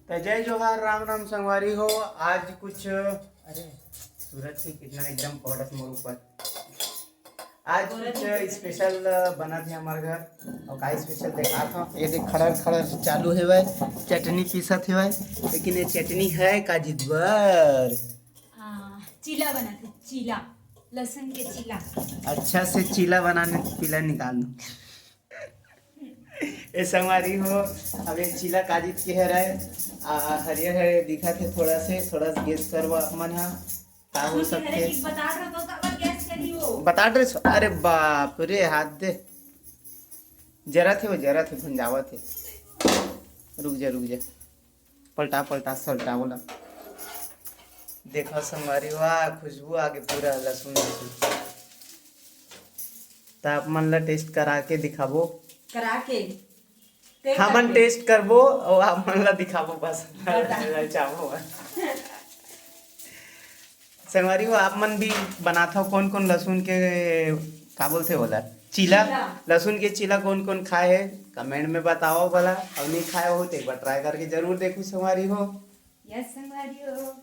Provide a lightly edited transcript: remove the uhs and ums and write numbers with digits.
तो जय जोहार राम राम संगवारी हो। आज कुछ अरे सूरज से कितना एकदम पौड़त मोर ऊपर। आज कुछ स्पेशल बना थे हमारे घर और का स्पेशल देखा था। ये देख खड़ा खड़ा चालू है भाई, चटनी पीसत है भाई, लेकिन ये चटनी है का जिदवर चीला बना थे, चीला लहसुन के चीला। अच्छा से चीला बनाने पीला निकाल दो। ये संगवारी हो, अब ये चीला काजित के है रहे हरियर है दिखा थे, थोड़ा सा गेस करवा अपन हा का हो सकते बता दे। अरे बाप रे हाथ दे, जरा थे भंजावा थे। रुक जा पलटा सल्टा बोला। देखो संगवारी वाह खुशबू आगे पूरा लहसुन तो आप मन ला टेस्ट करा के दिखाबो, करा के हाँ मन टेस्ट करबो और आप मन ला दिखाबो बस चाहो। संगवारी हो आप मन भी बनाता हो कौन लहसुन के का बोलते बोला चीला, लहसुन के चीला कौन खाए है कमेंट में बताओ भला, और नहीं खाए हो तो एक बार ट्राई करके जरूर देखो संगवारी हो। यस संगवारी हो।